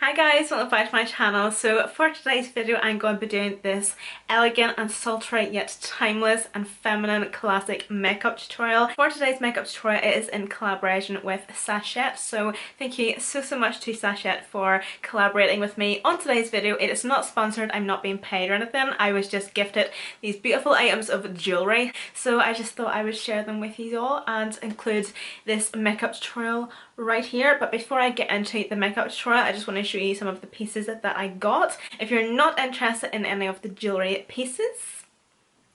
Hi guys, welcome back to my channel. So for today's video I'm going to be doing this elegant and sultry yet timeless and feminine classic makeup tutorial. For today's makeup tutorial it is in collaboration with Sacet, so thank you so much to Sacet for collaborating with me on today's video. It is not sponsored, I'm not being paid or anything, I was just gifted these beautiful items of jewellery, so I just thought I would share them with you all and include this makeup tutorial right here. But before I get into the makeup tutorial I just want to show you some of the pieces that I got. If you're not interested in any of the jewellery pieces,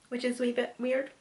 which is a wee bit weird,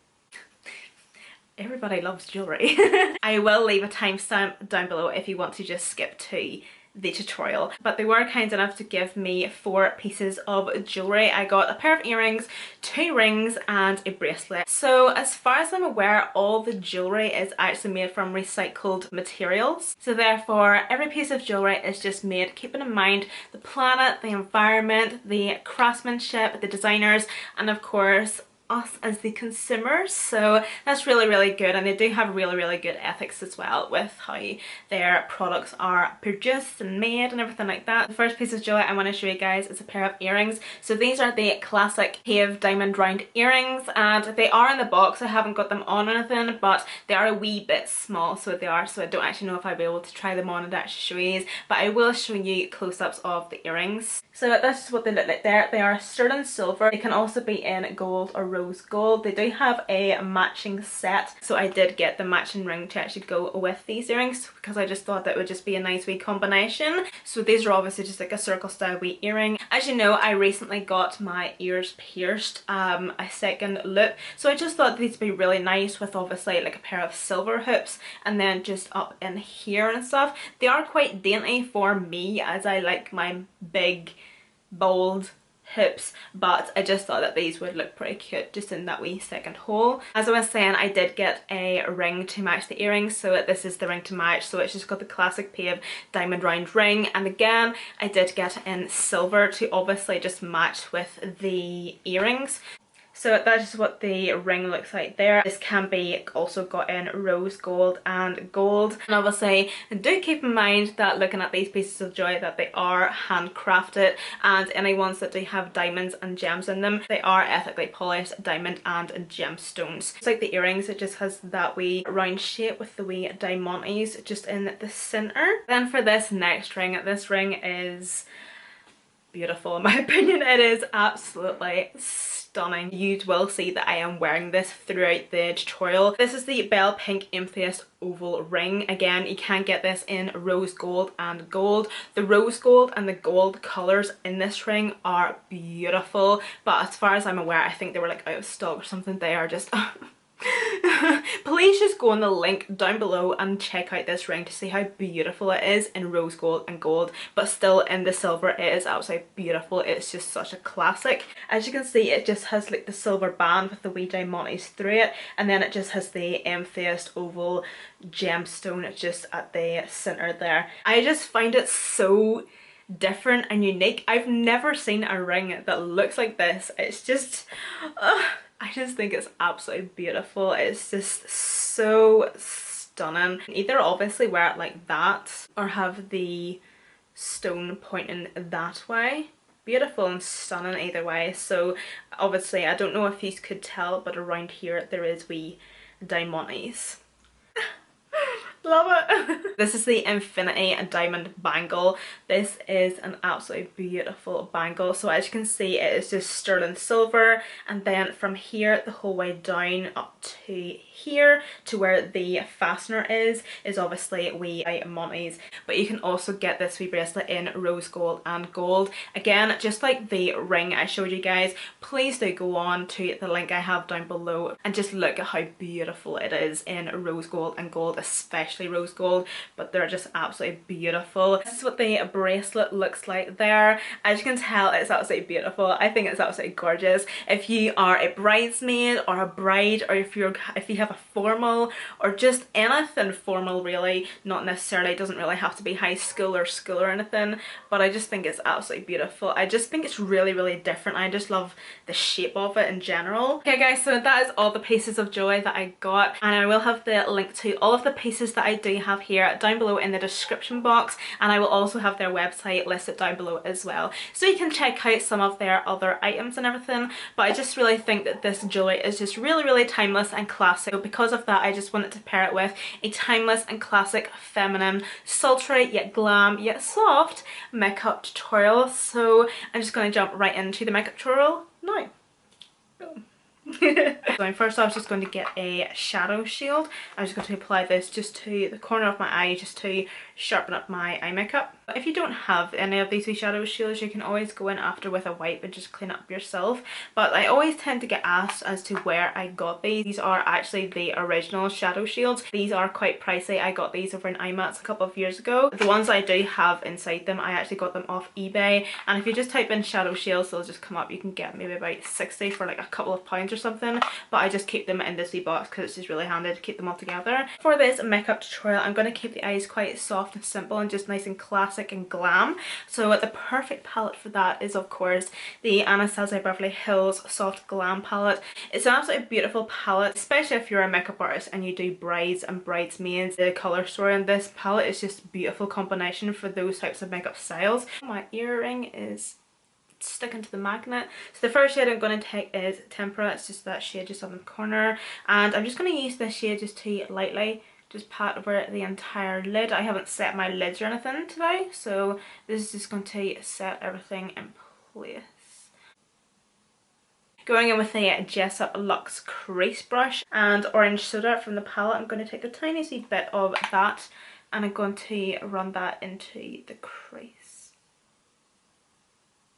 everybody loves jewellery. I will leave a timestamp down below if you want to just skip to the tutorial, but they were kind enough to give me 4 pieces of jewellery. I got a pair of earrings, 2 rings and a bracelet. So as far as I'm aware, all the jewellery is actually made from recycled materials, so therefore every piece of jewellery is just made keeping in mind the planet, the environment, the craftsmanship, the designers, and of course us as the consumers. So that's really good, and they do have really good ethics as well with how their products are produced and made and everything like that. The first piece of jewelry I want to show you guys is a pair of earrings. So these are the classic Pave diamond round earrings, and they are in the box. I haven't got them on or anything, but they are a wee bit small, so they are, so I don't actually know if I'll be able to try them on and actually show you, but I will show you close-ups of the earrings. So that's just what they look like there. They are sterling silver. They can also be in gold or rose gold. They do have a matching set, so I did get the matching ring to actually go with these earrings because I just thought that would just be a nice wee combination. So these are obviously just like a circle style wee earring. As you know, I recently got my ears pierced, a second loop, so I just thought these would be really nice with obviously like a pair of silver hoops and then just up in here and stuff. They are quite dainty for me as I like my big bold hips, but I just thought that these would look pretty cute just in that wee second hole. As I was saying, I did get a ring to match the earrings, so this is the ring to match. So it's just got the classic Pave diamond round ring, and again I did get in silver to obviously just match with the earrings. So that is what the ring looks like there. This can be also got in rose gold and gold. And obviously do keep in mind that looking at these pieces of jewelry that they are handcrafted, and any ones that do have diamonds and gems in them, they are ethically polished diamond and gemstones. It's like the earrings, it just has that wee round shape with the wee diamantes just in the centre. Then for this next ring, this ring is beautiful in my opinion. It is absolutely stunning. You will see that I am wearing this throughout the tutorial. This is the Belle Pink Amethyst oval ring. Again, you can get this in rose gold and gold. The rose gold and the gold colours in this ring are beautiful, but as far as I'm aware I think they were like out of stock or something. They are just please just go on the link down below and check out this ring to see how beautiful it is in rose gold and gold, but still in the silver it is absolutely beautiful. It's just such a classic. As you can see, it just has like the silver band with the wee diamantes through it, and then it just has the amethyst oval gemstone just at the centre there. I just find it so different and unique. I've never seen a ring that looks like this. It's just I just think it's absolutely beautiful. It's just so stunning. Either obviously wear it like that or have the stone pointing that way. Beautiful and stunning either way. So obviously I don't know if you could tell, but around here there is wee diamantes. Love it. This is the Infinity Diamond bangle. This is an absolutely beautiful bangle. So as you can see, it is just sterling silver, and then from here the whole way down up to here to where the fastener is obviously wee diamantes. But you can also get this wee bracelet in rose gold and gold. Again, just like the ring I showed you guys, please do go on to the link I have down below and just look at how beautiful it is in rose gold and gold, especially rose gold, but they're just absolutely beautiful. This is what the bracelet looks like there. As you can tell, it's absolutely beautiful. I think it's absolutely gorgeous. If you are a bridesmaid or a bride, or if you have a formal or just anything formal really, not necessarily, it doesn't really have to be high school or anything, but I just think it's absolutely beautiful. I just think it's really different. I just love the shape of it in general. Okay guys, so that is all the pieces of jewellery that I got, and I will have the link to all of the pieces that I do have here down below in the description box, and I will also have their website listed down below as well, so you can check out some of their other items and everything. But I just really think that this jewellery is just really timeless and classic, so because of that I just wanted to pair it with a timeless and classic feminine, sultry yet glam yet soft makeup tutorial. So I'm just going to jump right into the makeup tutorial now. Boom. So first I was just going to get a shadow shield. I'm just going to apply this just to the corner of my eye, just to sharpen up my eye makeup. But if you don't have any of these wee shadow shields, you can always go in after with a wipe and just clean up yourself. But I always tend to get asked as to where I got these. These are actually the original shadow shields. These are quite pricey. I got these over in IMATS a couple of years ago. The ones I do have inside them, I actually got them off eBay, and if you just type in shadow shields, they'll just come up. You can get maybe about 60 for like a couple of pounds or something, but I just keep them in this wee box because it's just really handy to keep them all together. For this makeup tutorial, I'm going to keep the eyes quite soft and simple and just nice and classic and glam. So the perfect palette for that is of course the Anastasia Beverly Hills Soft Glam palette. It's an absolutely beautiful palette, especially if you're a makeup artist and you do brides and bridesmaids. The colour story in this palette is just a beautiful combination for those types of makeup styles. My earring is sticking to the magnet. So the first shade I'm going to take is Tempera. It's just that shade just on the corner, and I'm just going to use this shade just to lightly just pat over the entire lid. I haven't set my lids or anything today, so this is just going to set everything in place. Going in with the Jessup Luxe crease brush and orange soda from the palette, I'm going to take the tiniest wee bit of that and I'm going to run that into the crease.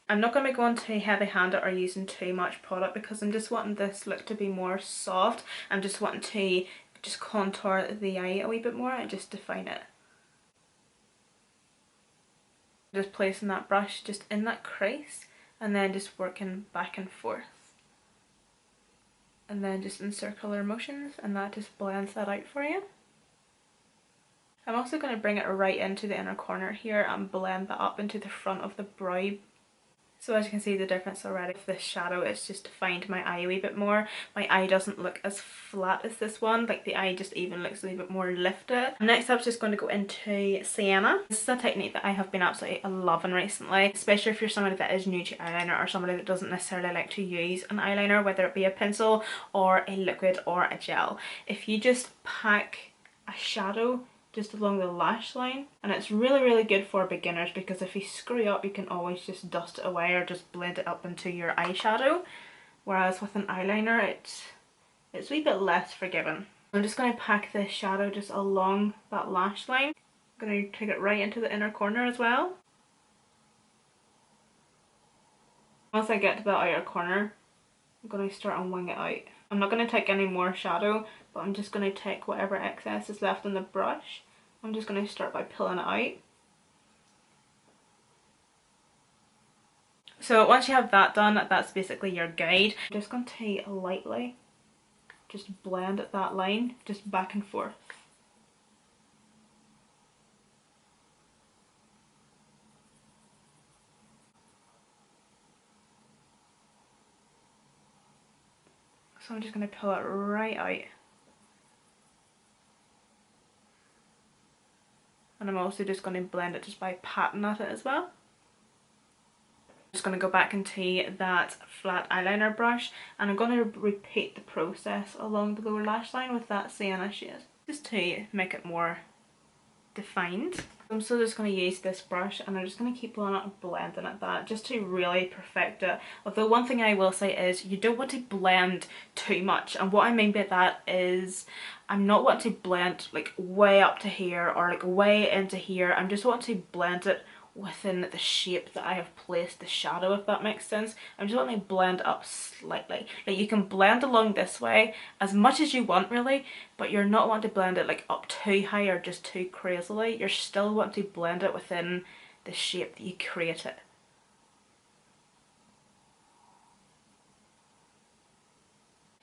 I'm not going to be going too heavy handed or using too much product because I'm just wanting this look to be more soft. I'm just wanting to just contour the eye a wee bit more and just define it. Just placing that brush just in that crease and then just working back and forth. And then just in circular motions, and that just blends that out for you. I'm also going to bring it right into the inner corner here and blend that up into the front of the brow. So as you can see the difference already with this shadow, it's just defined my eye a wee bit more. My eye doesn't look as flat as this one, like the eye just even looks a wee bit more lifted. Next up, just going to go into Sienna. This is a technique that I have been absolutely loving recently, especially if you're somebody that is new to eyeliner or somebody that doesn't necessarily like to use an eyeliner, whether it be a pencil or a liquid or a gel. If you just pack a shadow just along the lash line, and it's really good for beginners because if you screw up you can always just dust it away or just blend it up into your eyeshadow, whereas with an eyeliner it's a wee bit less forgiving. I'm just going to pack this shadow just along that lash line. I'm going to take it right into the inner corner as well. Once I get to that outer corner, I'm going to start and wing it out. I'm not going to take any more shadow, but I'm just going to take whatever excess is left on the brush. I'm just going to start by pulling it out. So once you have that done, that's basically your guide. I'm just going to lightly just blend at that line, just back and forth. So I'm just going to pull it right out. And I'm also just going to blend it just by patting at it as well. Just going to go back into that flat eyeliner brush and I'm going to repeat the process along the lower lash line with that Sienna shade, just to make it more defined. I'm still just going to use this brush and I'm just going to keep blowing it and blending at that just to really perfect it. Although one thing I will say is you don't want to blend too much, and what I mean by that is I'm not wanting to blend like way up to here or like way into here. I'm just wanting to blend it within the shape that I have placed the shadow, if that makes sense. I'm just wanting to blend up slightly. Like you can blend along this way as much as you want really, but you're not wanting to blend it like up too high or just too crazily. You're still wanting to blend it within the shape that you created.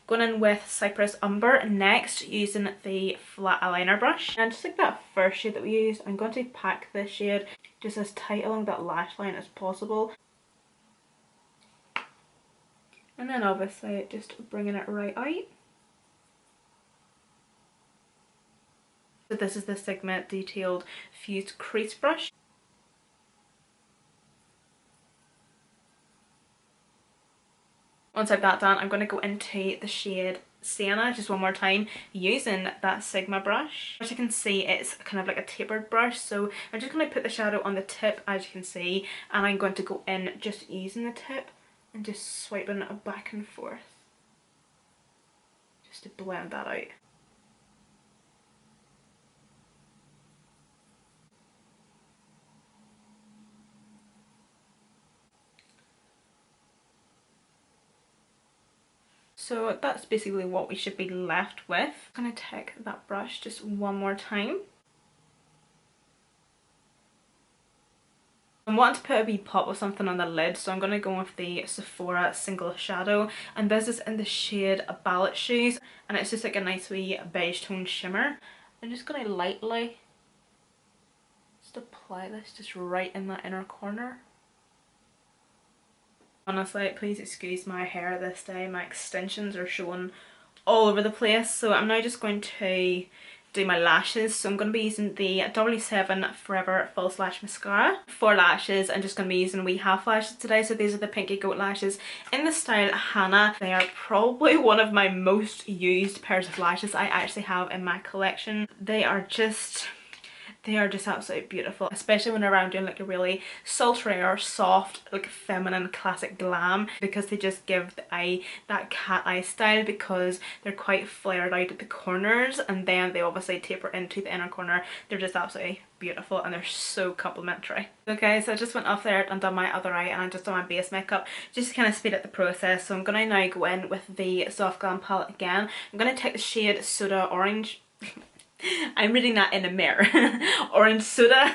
Going in with Cypress Umber next, using the flat eyeliner brush. And just like that first shade that we used, I'm going to pack this shade just as tight along that lash line as possible. And then obviously just bringing it right out. So this is the Sigma Detailed Fused Crease Brush. Once I've that done, I'm going to go into the shade Sienna just one more time using that Sigma brush. As you can see, it's kind of like a tapered brush, so I'm just going to put the shadow on the tip, as you can see, and I'm going to go in just using the tip and just swiping it back and forth just to blend that out. So that's basically what we should be left with. I'm going to take that brush just one more time. I'm wanting to put a wee pop of something on the lid, so I'm going to go with the Sephora Single Shadow, and this is in the shade Ballet Shoes, and it's just like a nice wee beige tone shimmer. I'm just going to lightly just apply this just right in that inner corner. Honestly, please excuse my hair this day, my extensions are showing all over the place, so I'm now just going to do my lashes. So I'm going to be using the W7 Forever False Lash Mascara. For lashes, I'm just going to be using wee half lashes today, so these are the Pinky Goat lashes in the style Hanna. They are probably one of my most used pairs of lashes I actually have in my collection. They are just absolutely beautiful, especially when they're around doing like a really sultry or soft, like feminine classic glam, because they just give the eye that cat eye style, because they're quite flared out at the corners and then they obviously taper into the inner corner. They're just absolutely beautiful and they're so complimentary. Okay, so I just went off there and done my other eye, and I just done my base makeup just to kind of speed up the process. So I'm going to now go in with the Soft Glam palette again. I'm going to take the shade Soda Orange. I'm reading that in a mirror. Orange Soda.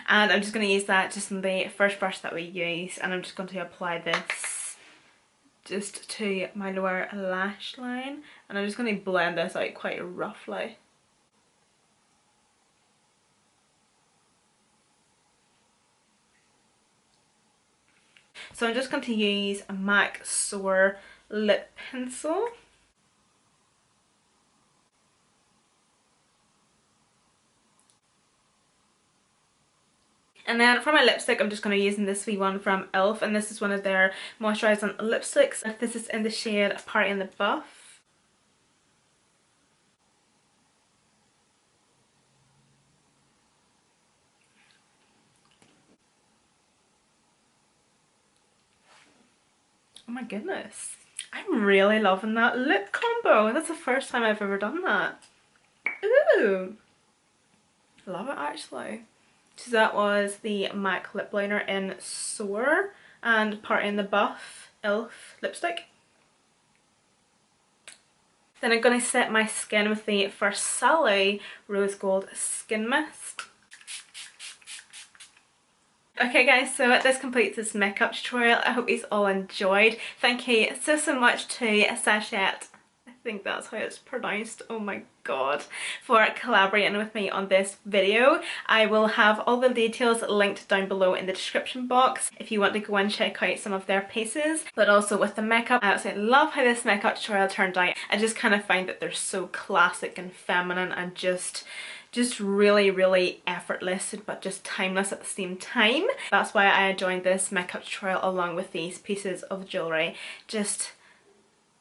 And I'm just going to use that just in the first brush that we use, and I'm just going to apply this just to my lower lash line, and I'm just going to blend this out quite roughly. So I'm just going to use a MAC Soar lip pencil. And then for my lipstick, I'm just going to be using this wee one from e.l.f. and this is one of their moisturising lipsticks. This is in the shade Party in the Buff. Oh my goodness. I'm really loving that lip combo. That's the first time I've ever done that. Ooh. Love it actually. So that was the MAC lip liner in Soar and Party in the Buff e.l.f. lipstick. Then I'm going to set my skin with the First Sally Rose Gold Skin Mist. Okay guys, so this completes this makeup tutorial. I hope you all enjoyed. Thank you so much to Sacet, I think that's how it's pronounced, oh my god, for collaborating with me on this video. I will have all the details linked down below in the description box if you want to go and check out some of their pieces. But also with the makeup, I absolutely love how this makeup tutorial turned out. I just kind of find that they're so classic and feminine and just really effortless, but just timeless at the same time. That's why I joined this makeup tutorial along with these pieces of jewellery. Just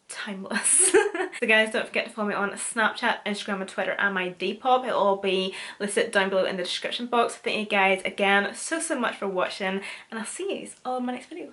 timeless. So guys, don't forget to follow me on Snapchat, Instagram and Twitter and my Depop. It'll all be listed down below in the description box. Thank you guys again so much for watching, and I'll see you all in my next video.